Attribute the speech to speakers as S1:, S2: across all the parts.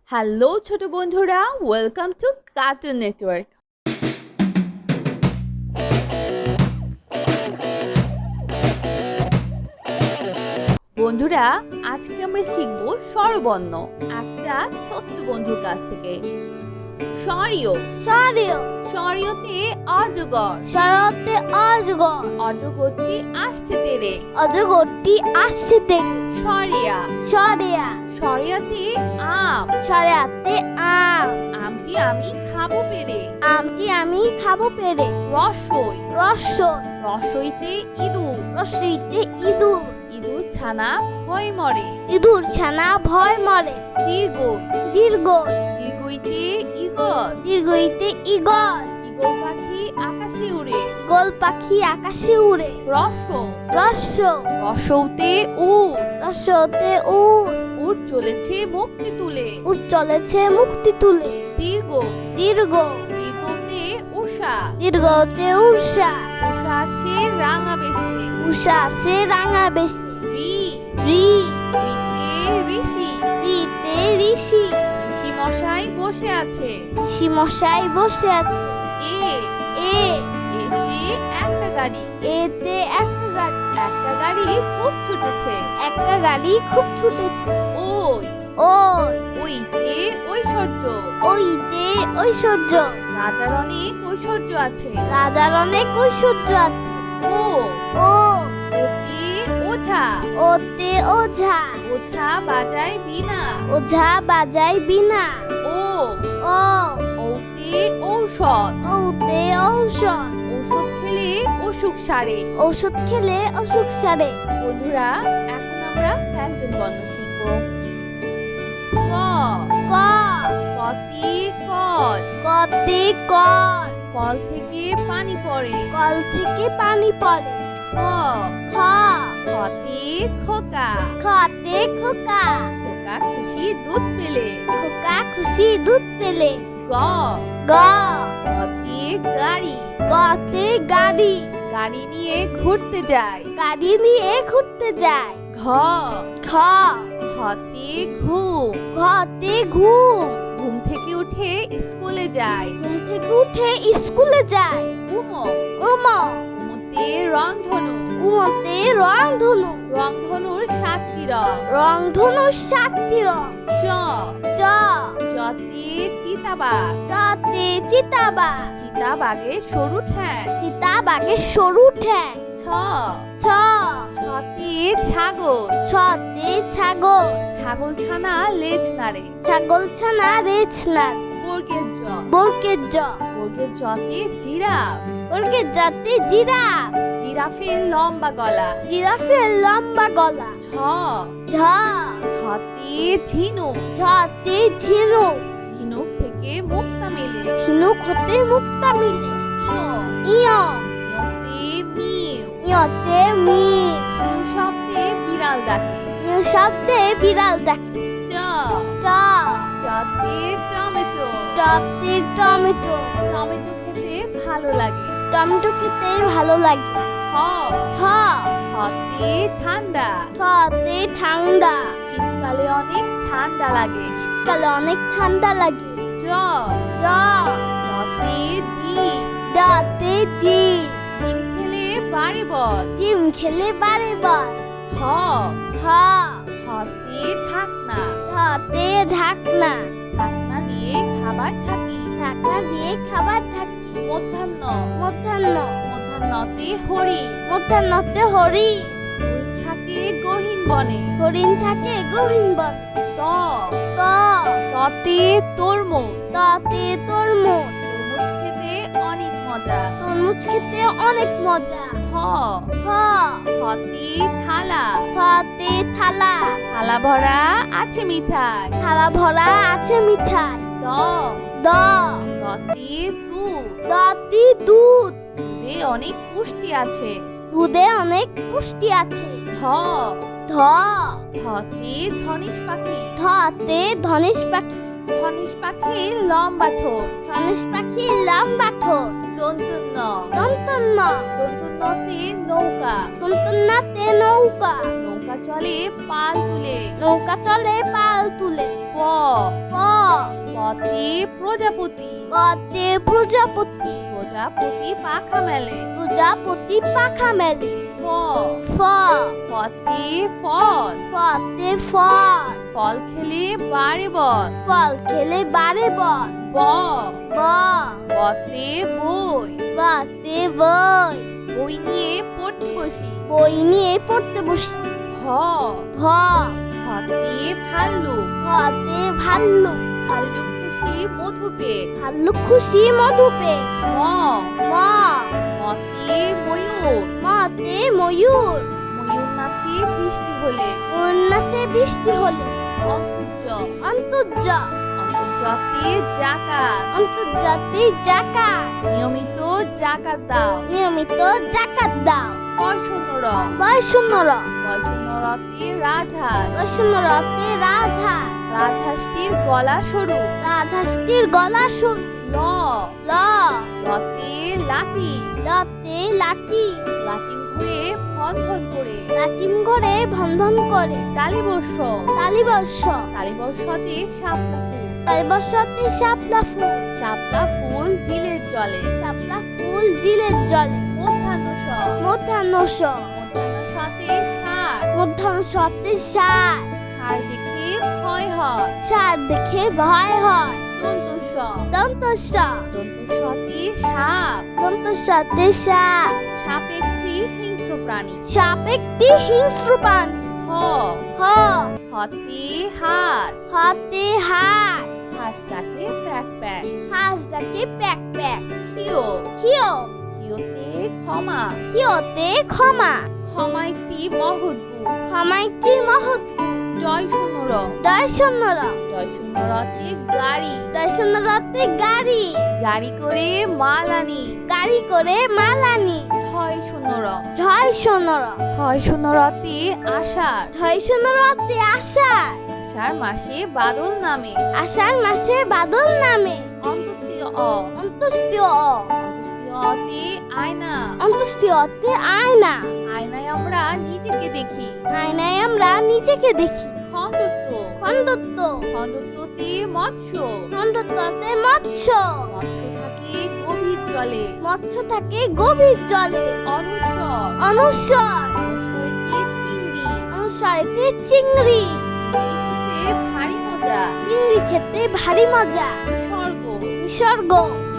S1: Hello ছোট বন্ধুরা, welcome to cartoon network. বন্ধুরা, আজকে আমরা শিখব স্বরবর্ণ একটা ছোট্ট বন্ধুর কাছ থেকে। স্বরীয় স্বরীয়তে অজগর,
S2: শরতে অজগর,
S1: অজগরটি আসছে তেরে।
S2: অজগরটি আসছে তেরে।
S1: স্বরিয়া
S2: সরিয়া,
S1: স্বরিয়াতে আম,
S2: সরিয়াতে আম,
S1: আমটি আমি খাবো পেরে।
S2: আমটি আমি খাবো পেরে।
S1: রসই
S2: রসই,
S1: রসইতে ইঁদুর,
S2: রসইতে ইঁদুর,
S1: ইঁদুর ছানা ভয় মরে।
S2: ইঁদুর ছানা ভয় মরে।
S1: দীর্ঘই
S2: দীর্ঘ,
S1: দীর্ঘইতে ইগল,
S2: দীর্ঘইতে ইগল,
S1: ইগল পাখি আকাশে উড়ে।
S2: গোল পাখি আকাশে উড়ে।
S1: রস
S2: রস,
S1: রসৌতে উট,
S2: রসতে উট,
S1: উট চলেছে মুক্তি তুলে।
S2: উট চলেছে মুক্তি তুলে।
S1: দীর্ঘ
S2: দীর্ঘ,
S1: দীর্ঘতে উষা,
S2: দীর্ঘতে উষা,
S1: উষা সে রাঙা বেশে।
S2: উষা সে রাঙা বেশি।
S1: রি
S2: রি,
S1: রিতে ঋষি,
S2: রিতে ঋষি,
S1: ঋষি মশাই বসে আছে।
S2: ঋষি মশাই বসে আছে।
S1: এ
S2: এ,
S1: এতে একটা গাড়ি,
S2: এতে একটা গাড়ি,
S1: একটা গাড়ি খুব ছুটেছে।
S2: একটা গাড়ি খুব ছুটেছে।
S1: ওই
S2: ওই,
S1: ওইতে ঐশ্বর্য,
S2: ওইতে ঐশ্বর্য,
S1: রাজার অনেক ঐশ্বর্য আছে।
S2: রাজার অনেক ঐশ্বর্য আছে।
S1: ও
S2: ও,
S1: ওতে ওঝা,
S2: ওতে ওঝা,
S1: ওঝা বাজায় বীণা।
S2: ওঝা বাজায় বীণা।
S1: ও
S2: ও,
S1: ওতে ঔষধ,
S2: ওতে ঔষধ,
S1: ঔষধ খেলে অসুখ সারে।
S2: ঔষধ খেলে অসুখ সারে।
S1: বন্ধুরা, এখন আমরা ব্যঞ্জন বর্ণ শিখব। ক
S2: ক,
S1: কতি কল,
S2: কতে কল,
S1: কল থেকে পানি পড়ে।
S2: কল থেকে পানি পড়ে।
S1: খ
S2: খ,
S1: খতে খোকা,
S2: খতে খোকা,
S1: খোকা খুশি দুধ পেলে।
S2: খোকা খুশি দুধ পেলে।
S1: গ
S2: গ,
S1: গতে গাড়ি,
S2: গতে গাড়ি,
S1: গাড়ি নিয়ে ঘুরতে যায়।
S2: গাড়ি নিয়ে ঘুরতে যায়।
S1: ঘ
S2: খ,
S1: ঘতে ঘুম,
S2: ঘতে ঘুম,
S1: ঘুম থেকে উঠে স্কুলে যায়।
S2: ঘুম থেকে উঠে স্কুলে যায়।
S1: উম
S2: উম,
S1: উমতে রংধনু,
S2: উমতে রংধনু,
S1: রংধনুর 7টি রং।
S2: রংধনুর 7টি রং।
S1: চ
S2: চ,
S1: চতে চিতাবাঘ,
S2: চতে চিতাবাঘ,
S1: চিতাবাঘের সরু ঠ্যাং।
S2: চিতাবাঘের সরু ঠ্যাং।
S1: ছ
S2: ছ,
S1: ছতে ছাগল,
S2: ছতে ছাগল,
S1: ছাগল ছানা লেজ নাড়ে।
S2: ছাগল ছানা রেছ না।
S1: বর্গের জ,
S2: বর্গের জ,
S1: বর্গের জতে জিরাফ,
S2: বর্গের জাতে জিরাফ,
S1: জিরাফের লম্বা গলা।
S2: জিরাফের লম্বা গলা।
S1: ছ
S2: ঝ,
S1: ছতে ঝিনুক,
S2: ঝতে ঝিনুক,
S1: ঝিনুক থেকে মুক্তা মেলে।
S2: ঝিনুক হতে মুক্তা মিলে।
S1: ইয়
S2: ইয়,
S1: ইয়তে মিউ,
S2: ইয়তে মিম,
S1: মিউ শব্দে বিড়াল ডাকে।
S2: ইয় শব্দে বিড়াল ডাকে।
S1: চ
S2: চ,
S1: চতে টমেটো,
S2: চতে টমেটো,
S1: টমেটো খেতে ভালো লাগে।
S2: টমেটো খেতে ভালো লাগে।
S1: ঠ
S2: ঠ,
S1: ঠতে ঠান্ডা,
S2: ঠতে ঠান্ডা,
S1: শীতকালে অনেক ঠান্ডা লাগে।
S2: শীতকালে অনেক ঠান্ডা লাগে।
S1: জ
S2: ড,
S1: ডতে ডিম,
S2: ডতে ডিম,
S1: ডিম খেলে বাড়ে বল।
S2: ডিম খেলে বারে বার।
S1: ঠ
S2: ঠ,
S1: ঠতে ঢাকনা,
S2: ঠতে ঢাকনা,
S1: ঢাকনা দিয়ে খাবার ঢাকি।
S2: ঢাকনা দিয়ে খাবার ঢাকি।
S1: মধ্যাহ্ন,
S2: মধ্যাহ্ন,
S1: মধ্যাহ্নতে হরি,
S2: মধ্যাহ্নতে হরি,
S1: হরিণ থাকে গহীন বনে।
S2: হরিণ থাকে গহীন বনে।
S1: ত
S2: ত,
S1: ততে তরমুজ,
S2: ততে তরমুজ,
S1: তরমুজ খেতে অনেক মজা।
S2: তরমুজ খেতে অনেক মজা।
S1: থ
S2: থ,
S1: থতে থালা,
S2: থতে থালা,
S1: থালা ভরা আছে মিঠাই।
S2: থালা ভরা আছে মিঠাই।
S1: দ
S2: দ,
S1: দতে দুধ,
S2: দতে দুধ,
S1: দুধে অনেক পুষ্টি আছে।
S2: দুধে অনেক পুষ্টি আছে।
S1: ধ
S2: ধ,
S1: ধতে ধনেশ পাখি,
S2: ধতে ধনেশ পাখি,
S1: ধনেশ পাখির লম্বা ঠোঁট।
S2: ধনেশ পাখি লম্বা ঠোঁট।
S1: দন্তন্য,
S2: দন্তন্য,
S1: দন্তন্যতে নৌকা,
S2: দন্তন্যতে নৌকা,
S1: নৌকা চলে পাল তুলে।
S2: নৌকা চলে পাল তুলে।
S1: প
S2: প,
S1: পতে প্রজাপতি,
S2: পতে প্রজাপতি,
S1: প্রজাপতি পাখা মেলে।
S2: প্রজাপতি পাখা মেলে।
S1: ফ
S2: ফ
S1: ফতে ফল,
S2: ফতে ফল,
S1: ফল খেলে বাড়ে বল।
S2: ফল খেলে বাড়ে বল।
S1: ব
S2: ব
S1: বতে বই,
S2: বতে বই,
S1: বই নিয়ে পড়তে বসি।
S2: বই নিয়ে পড়তে বসি।
S1: ভ
S2: ভ
S1: ভতে ভাল্লুক,
S2: ভতে ভাল্লুক,
S1: ভাল্লুক খুশি মধু পেয়ে।
S2: ভাল্লুক খুশি মধু পেয়ে।
S1: ম
S2: ম
S1: মতে ময়ূর,
S2: মতে ময়ূর,
S1: ময়ূর নাচে বৃষ্টি হলে।
S2: ওর নাচে বৃষ্টি হলে।
S1: অন্তর্য
S2: অন্তর্য
S1: অন্তর্জাতে জাকাত,
S2: আন্তর্জাতিক জাকাত,
S1: নিয়মিত জাকাত দাও।
S2: নিয়মিত জাকাত দাও।
S1: বয়সন্নর
S2: বয়সুন্নর
S1: বয়সন্নরতে রাজহাঁস,
S2: বয়সুন্নরতে রাজহাঁস,
S1: রাজহাঁসটির গলা সরু।
S2: রাজহাঁসটির গলা সরু।
S1: ল
S2: ল
S1: লতে লাঠি,
S2: লতে লাঠি,
S1: লাটিম ঘুরে ভন ভন করে।
S2: লাটিম ঘরে ভন ভন করে।
S1: তালিবর্ষ
S2: তালিবর্ষ
S1: তালিবর্ষতে শাপলা ফুল,
S2: তালিবর্ষতে শাপলা ফুল,
S1: শাপলা ফুল ঝিলের জলে।
S2: শাপলা ফুল জিলের জলে।
S1: মধ্যাহ্নস
S2: মধ্যাহ্নস
S1: মধ্যাহ্নসতে ষাঁড়,
S2: মধ্যাহ্নসতে ষাঁড়,
S1: ষাঁড় দেখে ভয় হয়।
S2: ষাঁড় দেখে ভয় হয়।
S1: দন্তস
S2: দন্তস
S1: দন্তসতে সাপ,
S2: দন্তসতে সাপ,
S1: সাপ একটি হিংস্র প্রাণী।
S2: সাপ একটি হিংস্র প্রাণী।
S1: হ
S2: হ
S1: হতে হাঁস,
S2: হাতে হাঁস,
S1: হাঁসটাকে প্যাক প্যাক।
S2: হাঁসটাকে প্যাক প্যাক।
S1: খিও
S2: খিও
S1: খিওতে ক্ষমা,
S2: খিওতে ক্ষমা,
S1: ক্ষমা একটি মহৎ গুণ।
S2: ক্ষমা একটি মহৎ গুণ।
S1: জয় শূন্যর
S2: দর্শনরা
S1: জয় শূন্যরতে গাড়ি,
S2: দর্শনরাতে গাড়ি,
S1: গাড়ি করে মাল আনি।
S2: গাড়ি করে মাল আনি।
S1: হয় শূন্যর
S2: ঝয় সোনরা,
S1: হয় শূন্যরতে আষাঢ়,
S2: ঝয় সোনরাতে আষাঢ়,
S1: আষাঢ় মাসে বাদল নামে।
S2: আষাঢ় মাসে বাদল নামে।
S1: অন্তস্তীয় অ
S2: অন্তস্তীয়
S1: অন্তস্তীয় অতে আয়না,
S2: অন্তস্তীয়তে আয়না,
S1: আয়নায় আমরা নিজেকে দেখি।
S2: আয়নায় আমরা নিজেকে দেখি।
S1: খণ্ডত্ব
S2: খণ্ডত্ব
S1: খণ্ডত্বতে মৎস্য,
S2: খণ্ডত্বতে মৎস্য,
S1: মৎস্য থাকে গভীর জলে।
S2: মৎস্য থাকে গভীর জলে।
S1: অনুস্বর
S2: অনুস্বর
S1: অনুস্বরতে চিংড়ি,
S2: অনুস্বরেতে চিংড়ি,
S1: চিংড়ি খেতে ভারী মজা।
S2: চিংড়ি খেতে ভারী মজা।
S1: স্বর্গ
S2: বিসর্গ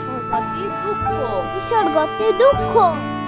S1: স্বর্গতে দুঃখ,
S2: বিসর্গতে দুঃখ,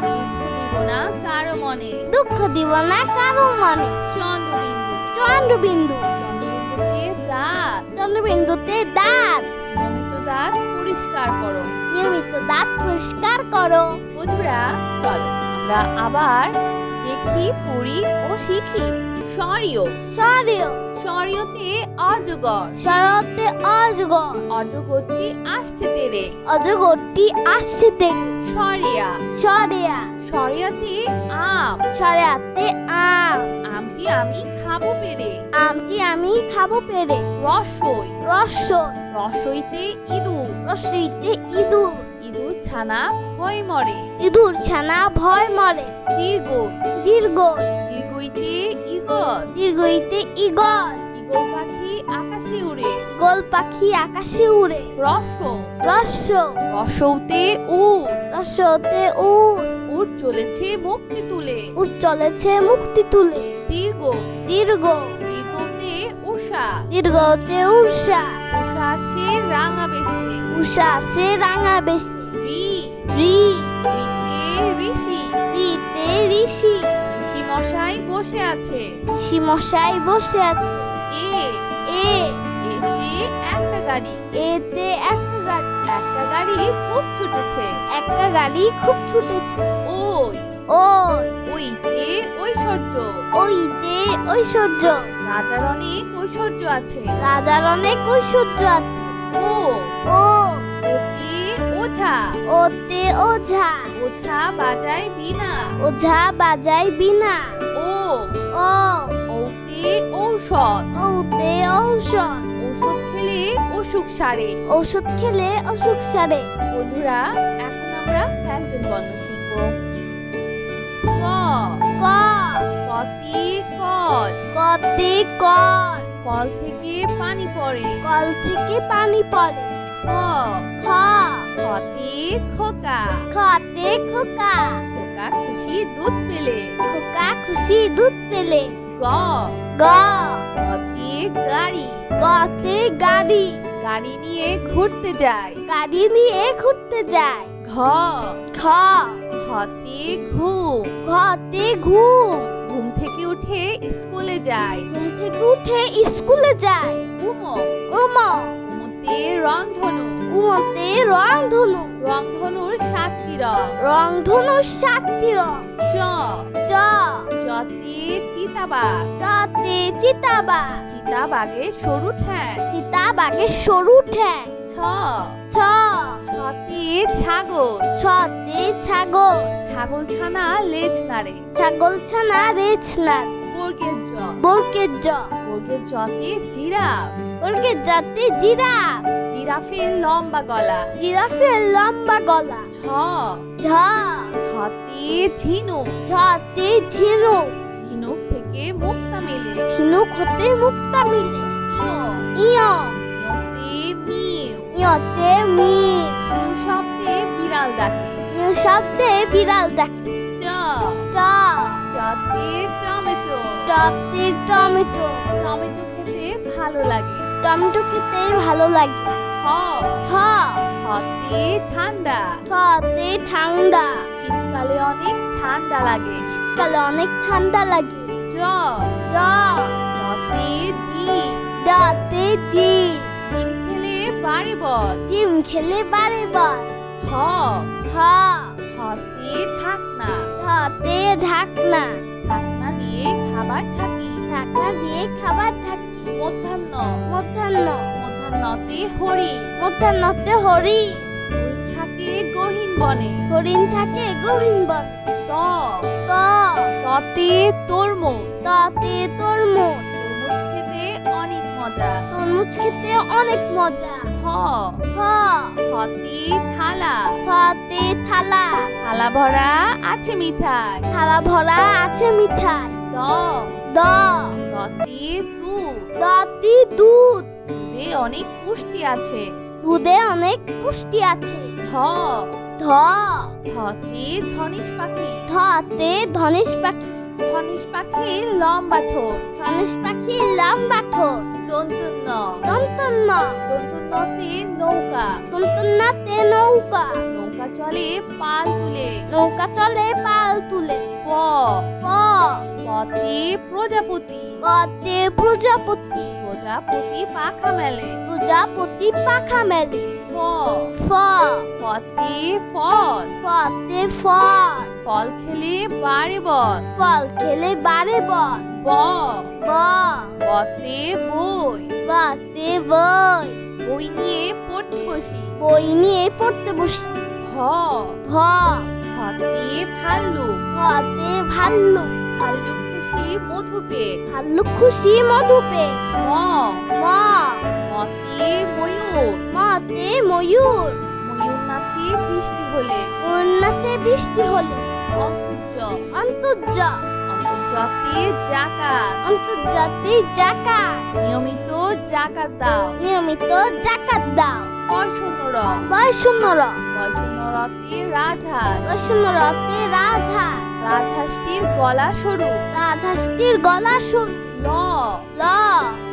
S1: দুঃখ দিব না কারো মনে।
S2: দুঃখ দিব না কারো মনে।
S1: চন্দ্রবিন্দু
S2: চন্দ্রবিন্দু
S1: চন্দ্রবিন্দুতে দাঁত,
S2: চন্দ্রবিন্দুতে দাঁত,
S1: নিয়মিত দাঁত পরিষ্কার করো।
S2: নিয়মিত দাঁত পরিষ্কার করো।
S1: বন্ধুরা চলো আমরা আবার দেখি পড়ি ও শিখি। স্বরীয়
S2: সরিয়
S1: স্বরীয়তে অজগর,
S2: শরতে অজগর,
S1: অজগরটি আসছে তেরে।
S2: অজগরটি আসছে দেখে।
S1: সরিয়া
S2: সরিয়া
S1: সরিয়াতে আম,
S2: সরিয়াতে আম,
S1: আমটি আমি খাবো পেরে।
S2: আমটি আমি খাবো পেরে।
S1: রসই
S2: রসই
S1: রসইতে ইঁদুর,
S2: রসইতে ইঁদুর,
S1: ইঁদুর ছানা ভয় মরে।
S2: ইঁদুর ছানা ভয় মরে।
S1: দীর্ঘই
S2: দীর্ঘ
S1: দীর্ঘইতে ইগল,
S2: দীর্ঘইতে ইগল,
S1: ইগল পাখি আকাশে উড়ে।
S2: গোল পাখি আকাশে উড়ে।
S1: রস
S2: রস্য
S1: রসৌতে উট,
S2: রস্যতে উট,
S1: উট চলেছে মুক্তি তুলে।
S2: উট চলেছে মুক্তি তুলে।
S1: দীর্ঘ
S2: দীর্ঘ
S1: দীর্ঘতে উষা,
S2: দীর্ঘতে উষা,
S1: উষা আসে রাঙা বেশে।
S2: উষা সে রাঙা বেশি।
S1: রি
S2: রি
S1: রিতে ঋষি,
S2: রিতে ঋষি,
S1: ঋষি মশাই বসে আছে।
S2: ঋষি মশাই বসে আছে।
S1: এ
S2: এ
S1: এতে একটা গাড়ি,
S2: এতে একটা গাড়ি,
S1: একটা গাড়ি খুব ছুটেছে।
S2: একটা গাড়ি খুব ছুটেছে।
S1: ওই
S2: ওই
S1: ওইতে ঐশ্বর্য,
S2: ওইতে ঐশ্বর্য,
S1: রাজার অনেক ঐশ্বর্য আছে।
S2: রাজার অনেক ঐশ্বর্য আছে।
S1: ও
S2: ও
S1: ওতে ওঝা,
S2: ওতে ওঝা,
S1: ওঝা বাজায় বীণা।
S2: ওঝা বাজায় বীণা।
S1: ও
S2: ও
S1: ওতে ঔষধ,
S2: ওতে ঔষধ,
S1: ঔষধ খেলে অসুখ সারে।
S2: ঔষধ খেলে অসুখ সারে।
S1: বন্ধুরা এখন আমরা ব্যঞ্জন বর্ণ শিখব। ক
S2: ক
S1: কতি কত,
S2: কতে কল,
S1: কল থেকে পানি পড়ে।
S2: কল থেকে পানি পড়ে।
S1: খ
S2: খ
S1: খতে খোকা।
S2: খতে খোকা।
S1: খোকা খুশি দুধ পেলে।
S2: খোকা খুশি দুধ পেলে।
S1: গ
S2: গ
S1: গতে গাড়ি।
S2: গতে গাড়ি।
S1: গাড়ি নিয়ে ঘুরতে যায়।
S2: গাড়ি নিয়ে ঘুরতে যায়।
S1: ঘ
S2: খ
S1: ঘতে ঘুম।
S2: ঘতে ঘুম।
S1: ঘুম থেকে উঠে স্কুলে যায়।
S2: ঘুম থেকে উঠে স্কুলে যায়।
S1: উম
S2: উম
S1: উমতে রংধনু।
S2: উমতে রংধনু।
S1: রংধনুর 7টি রং।
S2: রংধনুর 7টি রং।
S1: চ
S2: চ
S1: চতে চিতাবাঘ।
S2: চতে চিতাবাঘ।
S1: চিতাবাঘের সরু ঠ্যাং।
S2: চিতাবাঘের সরু ঠ্যাং।
S1: ছ
S2: ছ
S1: ছতে ছাগল।
S2: ছতে ছাগল।
S1: ছাগল ছানা লেজ নাড়ে।
S2: ছাগল ছানা রেছ না।
S1: বর্গের জ
S2: বর্গের জ
S1: বর্গের জতে জিরাফ।
S2: বর্গের জাতে জিরাফ।
S1: জিরাফের লম্বা গলা।
S2: জিরাফের লম্বা গলা।
S1: ছ
S2: ঝ
S1: ছতে ঝিনুক।
S2: ঝতে ঝিনুক।
S1: ঝিনুক থেকে মুক্তা মেলে।
S2: ঝিনুক হতে মুক্তা মিলে।
S1: ইয়
S2: ইয়
S1: ইয়তে মিউ।
S2: ইয়তে মিম।
S1: মিউ শব্দে বিড়াল ডাকে।
S2: ইয় শব্দে বিড়াল ডাকে।
S1: চ
S2: চ
S1: চতে টমেটো।
S2: চতে টমেটো।
S1: টমেটো খেতে ভালো লাগে।
S2: টমেটো খেতে ভালো লাগে।
S1: ঠ
S2: ঠ
S1: ঠতে ঠান্ডা।
S2: ঠতে ঠান্ডা।
S1: শীতকালে অনেক ঠান্ডা লাগে।
S2: শীতকালে অনেক ঠান্ডা লাগে।
S1: জ
S2: ড
S1: ডতে ডিম।
S2: ডতে ডিম।
S1: ডিম খেলে বাড়ে বল।
S2: ডিম খেলে বারে বার।
S1: ঠ
S2: ঠ
S1: ঠতে ঢাকনা।
S2: ঠতে ঢাকনা।
S1: ঢাকনা দিয়ে খাবার ঢাকি।
S2: ঢাকনা দিয়ে খাবার ঢাকি।
S1: মধ্যাহ্ন
S2: মধ্যাহ্ন
S1: মধ্যাহ্নতে হরি।
S2: মধ্যাহ্নতে হরি।
S1: হরিণ থাকে গহীন বনে।
S2: হরিণ থাকে গহীন বনে।
S1: ত
S2: ত
S1: ততে তরমুজ।
S2: ততে তরমুজ।
S1: তরমুজ খেতে অনেক মজা।
S2: তরমুজ খেতে অনেক মজা।
S1: থ
S2: থ
S1: থতে থালা।
S2: থতে থালা।
S1: থালা ভরা আছে মিঠাই।
S2: থালা ভরা আছে মিঠাই।
S1: দ
S2: দ
S1: দতে দুধ।
S2: দতি দুধ।
S1: দুধে অনেক পুষ্টি আছে।
S2: দুধে অনেক পুষ্টি আছে।
S1: ধ
S2: ধ
S1: ধতে ধনেশ পাখি।
S2: ধতে ধনেশ পাখি।
S1: ধনেশ পাখির লম্বা ঠোঁট।
S2: ধনেশ পাখি লম্বা ঠোঁট।
S1: দন্তন্য
S2: টনটন্ন
S1: দন্তন্যতে নৌকা।
S2: টনটন্নাতে নৌকা।
S1: নৌকা চলে পাল তুলে।
S2: নৌকা চলে পাল তুলে।
S1: প
S2: প
S1: পতে প্রজাপতি।
S2: পতে প্রজাপতি।
S1: প্রজাপতি পাখা মেলে।
S2: প্রজাপতি পাখা মেলে।
S1: ফ
S2: ফ
S1: ফতে ফল।
S2: ফতে ফল।
S1: ফল খেলে বাড়ে বল।
S2: ফল খেলে বারে বল।
S1: ব
S2: ব
S1: বতে বই।
S2: বাতে বই।
S1: বই নিয়ে পড়তে বসি।
S2: বই নিয়ে পড়তে বসি।
S1: ভ
S2: ভ
S1: ভতে ভাল্লুক।
S2: ভতে ভাল্লুক।
S1: ভাল্লুক খুশি মধু পেয়ে।
S2: ভাল্লুক খুশি মধু পেয়ে।
S1: ম
S2: ম
S1: মতে ময়ূর।
S2: মতে ময়ূর।
S1: ময়ূর নাচে বৃষ্টি হলে।
S2: ওর নাচে বৃষ্টি হলে।
S1: অন্তর্য
S2: অন্তর্য
S1: অন্তর্জাতে জাকাত।
S2: অন্তর্জাতিক জাকাত।
S1: নিয়মিত জাকাত দাও।
S2: নিয়মিত জাকাত দাও।
S1: বয়সন্নর
S2: বয়সুন্নর
S1: বয়সন্নরতে রাজহাঁস।
S2: বয়সুন্নরতে রাজহাঁস।
S1: রাজহাঁসটির গলা সরু।
S2: রাজহাঁসটির গলা সরু।
S1: ল
S2: ল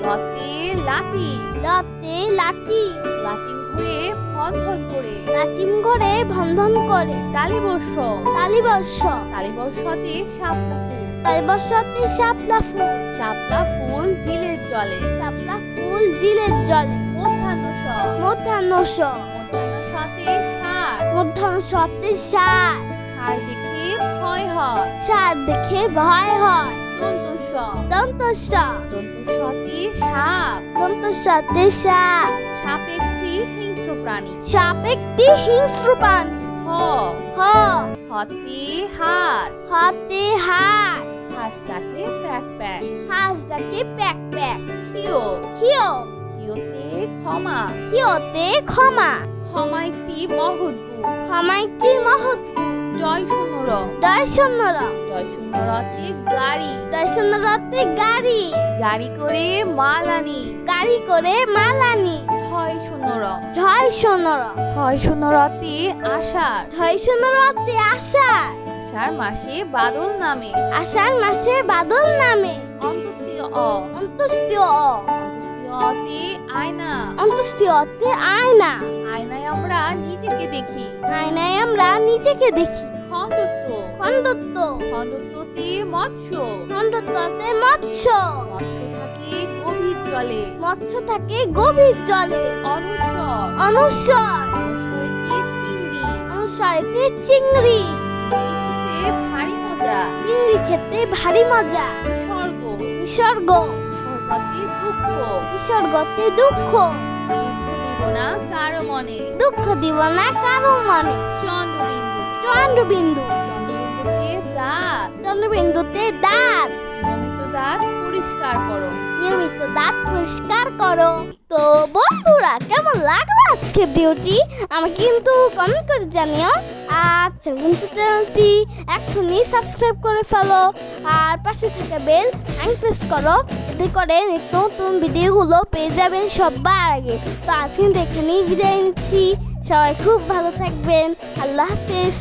S1: লতে লাঠি।
S2: লতে লাঠি।
S1: লাটিম ঘুরে ভন ভন করে।
S2: লাটিম ঘরে ভনভন করে।
S1: তালিবর্ষ
S2: তালিবর্ষ
S1: তালিবর্ষতে শাপলা ফুল।
S2: তালিবর্ষতে শাপলা ফুল।
S1: শাপলা ফুল ঝিলের জলে।
S2: শাপলা ফুল জিলের জলে।
S1: মধ্যাহ্নস
S2: মধ্যাহ্নস
S1: মধ্যাহ্নসতে ষাঁড়।
S2: মধ্যাহ্নসতে ষাঁড়।
S1: ষাঁড় দেখে ভয় হয়।
S2: ষাঁড় দেখে ভয় হয়।
S1: দন্তস
S2: দন্তস
S1: দন্তসতে সাপ।
S2: দন্তসতে সাপ।
S1: সাপ একটি হিংস্র প্রাণী।
S2: সাপ একটি হিংস্র প্রাণী।
S1: হ
S2: হ
S1: হতে হাঁস।
S2: হাতে হাঁস।
S1: হাঁসটাকে প্যাক প্যাক।
S2: হাঁসটাকে প্যাক প্যাক।
S1: খিও
S2: খিও
S1: খিওতে ক্ষমা।
S2: খিওতে ক্ষমা।
S1: ক্ষমা একটি মহৎ গুণ।
S2: ক্ষমা একটি মহৎ গুণ।
S1: জয় শূন্য র।
S2: ডয় শূন্য র।
S1: জয় শূন্য রতে গাড়ি।
S2: ডয় শূন্য রতে গাড়ি।
S1: গাড়ি করে মাল আনি।
S2: গাড়ি করে মাল আনি।
S1: হয় শূন্য র।
S2: ঝয় শূন্য র।
S1: হয় শূন্য রতে আষাঢ়।
S2: ঢয় শূন্য রতে আষাঢ়।
S1: আষাঢ় মাসে বাদল নামে।
S2: আষাঢ় মাসে বাদল নামে।
S1: অন্তস্তীয় অ।
S2: অন্তস্তীয় অ।
S1: অন্তস্তীয় অতে আয়না।
S2: অন্তস্তীয় অতে আয়না।
S1: আয়নায় আমরা নিজেকে দেখি।
S2: আয়নায় আমরা নিজেকে দেখি।
S1: খণ্ডত্ব।
S2: খণ্ডত্ব।
S1: খণ্ডত্বতে মৎস্য।
S2: খণ্ডত্বতে মৎস্য।
S1: মৎস্য থাকে গভীর জলে।
S2: মৎস্য থাকে গভীর জলে।
S1: অনুস্বর।
S2: অনুস্বর।
S1: অনুস্বরেতে চিংড়ি।
S2: অনুস্বরেতে চিংড়ি।
S1: চিংড়ি খেতে ভারী মজা।
S2: চিংড়ি খেতে ভারী মজা।
S1: বিসর্গ।
S2: বিসর্গ।
S1: বিসর্গতে দুঃখ।
S2: বিসর্গতে দুঃখ।
S1: দুঃখ দিব না কারো মনে।
S2: দুঃখ দিব না কারো মনে।
S1: চন্দ্রবিন্দু।
S2: চন্দ্রবিন্দু।
S1: চন্দ্রবিন্দুতে দাঁত।
S2: চন্দ্রবিন্দুতে দাঁত।
S1: নিয়মিত দাঁত পরিষ্কার করো।
S2: নিয়মিত দাঁত পরিষ্কার করো। তো বন্ধুরা, কেমন লাগলো আজকে ভিডিওটি আমাকে কিন্তু কমেন্ট করে জানিও। আর চ্যানেলটি এখনই সাবস্ক্রাইব করে ফেলো। আর পাশে থাকা বেল আইকন প্রেস করো, এতে করে নিত্য নতুন ভিডিওগুলো পেয়ে যাবেন সবার আগে। তো আজকে এখানেই বিদায় নিচ্ছি। সবাই খুব ভালো থাকবেন। আল্লাহ হাফেজ।